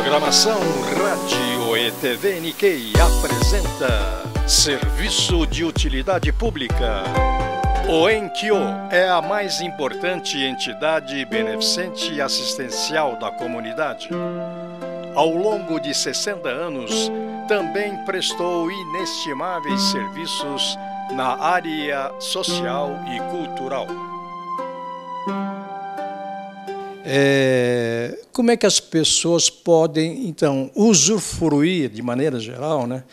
Programação Rádio e TV Nikkei apresenta Serviço de Utilidade Pública. O Enkyo é a mais importante entidade beneficente e assistencial da comunidade. Ao longo de 60 anos, também prestou inestimáveis serviços na área social e cultural. Como é que as pessoas podem, então, usufruir, de maneira geral, né,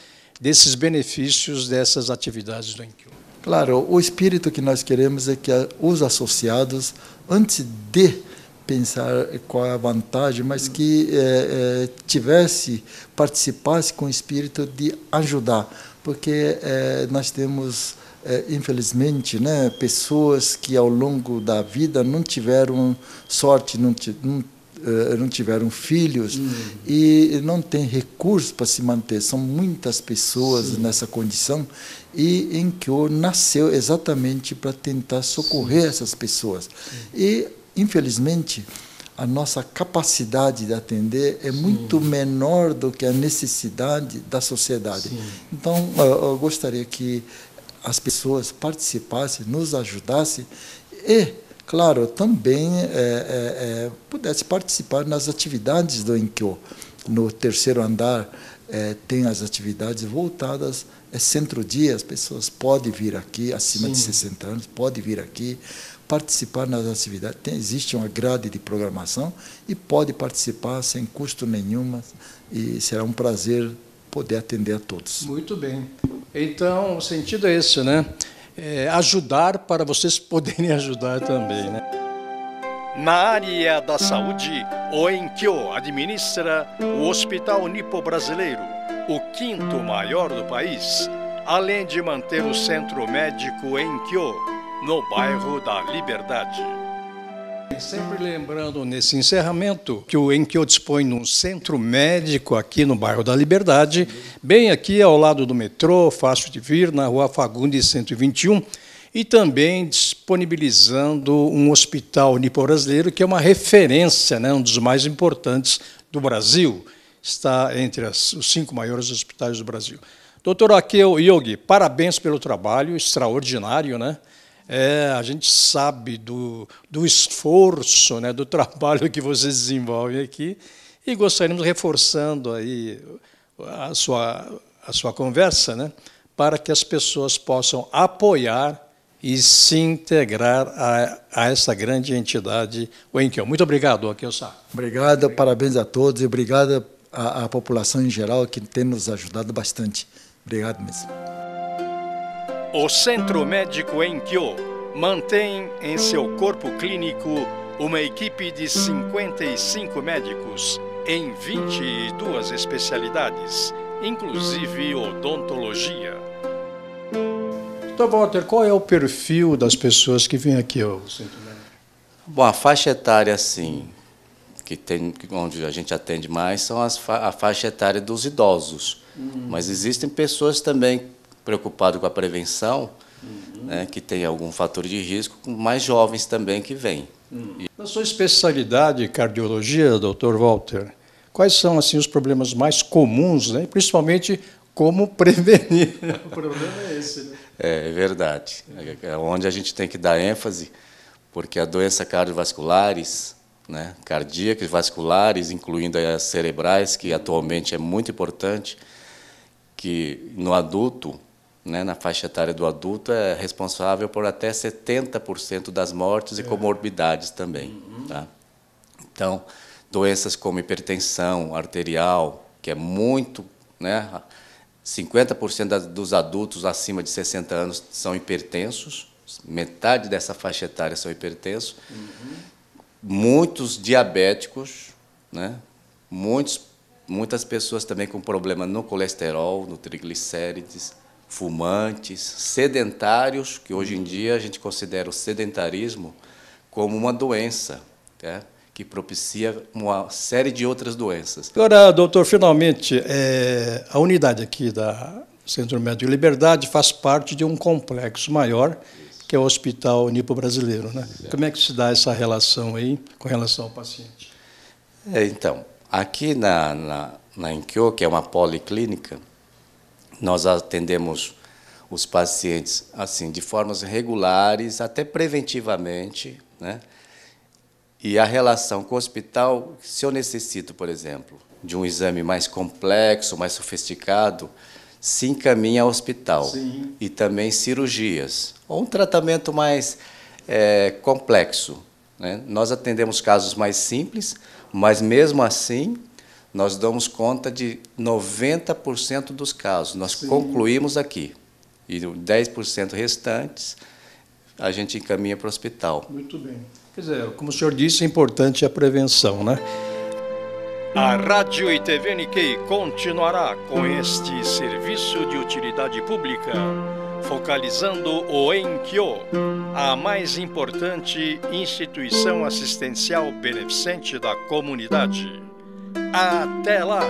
desses benefícios dessas atividades do Enkyo? Claro, o espírito que nós queremos é que os associados, antes de pensar qual é a vantagem, mas que participasse com o espírito de ajudar, porque nós temos, infelizmente, né, pessoas que ao longo da vida não tiveram sorte, não tiveram filhos e não têm recursos para se manter. São muitas pessoas nessa condição e Enkyo nasceu exatamente para tentar socorrer essas pessoas. E, infelizmente, a nossa capacidade de atender é muito menor do que a necessidade da sociedade. Então, eu gostaria que as pessoas participassem, nos ajudassem e, claro, também pudesse participar nas atividades do Enkyo. No terceiro andar tem as atividades voltadas, centro-dia, as pessoas podem vir aqui, acima de 60 anos, podem vir aqui, participar nas atividades. Existe uma grade de programação e pode participar sem custo nenhum, e será um prazer poder atender a todos. Muito bem. Então, o sentido é esse, né? Ajudar para vocês poderem ajudar também, né? Na área da saúde, o Enkyo administra o Hospital Nipo-Brasileiro, o quinto maior do país, além de manter o Centro Médico Enkyo, no bairro da Liberdade. Sempre lembrando nesse encerramento que o Enkyo dispõe de um centro médico aqui no bairro da Liberdade, bem aqui ao lado do metrô, fácil de vir, na Rua Fagundes 121, e também disponibilizando um hospital nipo-brasileiro que é uma referência, né, um dos mais importantes do Brasil. Está entre os 5 maiores hospitais do Brasil. Dr. Akio Yogi, parabéns pelo trabalho extraordinário, né? A gente sabe do esforço, né, do trabalho que vocês desenvolvem aqui, e gostaríamos, reforçando aí a sua conversa, né, para que as pessoas possam apoiar e se integrar a essa grande entidade, o Enkyo. Muito obrigado, Akio-san. Obrigado, parabéns a todos e obrigado à população em geral que tem nos ajudado bastante. Obrigado mesmo. O Centro Médico Enkyo mantém em seu corpo clínico uma equipe de 55 médicos em 22 especialidades, inclusive odontologia. Dr. Walter, qual é o perfil das pessoas que vêm aqui ao Centro Médico? Bom, a faixa etária, sim, onde a gente atende mais, são a faixa etária dos idosos. Mas existem pessoas também preocupadas com a prevenção, né, que tem algum fator de risco, mais jovens também que vêm. Na sua especialidade, cardiologia, Dr. Walter, quais são assim os problemas mais comuns, né, principalmente como prevenir? O problema é esse, né? É verdade. É onde a gente tem que dar ênfase, porque a doença cardiovasculares, né, cardíacas, vasculares, incluindo as cerebrais, que atualmente é muito importante, que no adulto, né, na faixa etária do adulto, é responsável por até 70% das mortes e comorbidades também. Tá? Então, doenças como hipertensão arterial, que é muito, né, 50% dos adultos acima de 60 anos são hipertensos, metade dessa faixa etária são hipertensos, muitos diabéticos, né, muitas pessoas também com problema no colesterol, no triglicérides, fumantes, sedentários, que hoje em dia a gente considera o sedentarismo como uma doença, né, que propicia uma série de outras doenças. Agora, doutor, finalmente, a unidade aqui da Centro Médico Liberdade faz parte de um complexo maior, que é o Hospital Nipo-Brasileiro, né? Como é que se dá essa relação aí com relação ao paciente? Então, Aqui na Enkyo, que é uma policlínica, nós atendemos os pacientes assim de formas regulares, até preventivamente, né? E a relação com o hospital, se eu necessito, por exemplo, de um exame mais complexo, mais sofisticado, se encaminha ao hospital. Sim. E também cirurgias, ou um tratamento mais complexo, né? Nós atendemos casos mais simples, mas mesmo assim nós damos conta de 90% dos casos. Nós concluímos aqui. E 10% restantes a gente encaminha para o hospital. Muito bem. Quer dizer, como o senhor disse, é importante a prevenção, né? A Rádio e TV Nikkei continuará com este serviço de utilidade pública, focalizando o Enkyo, a mais importante instituição assistencial beneficente da comunidade. Até lá!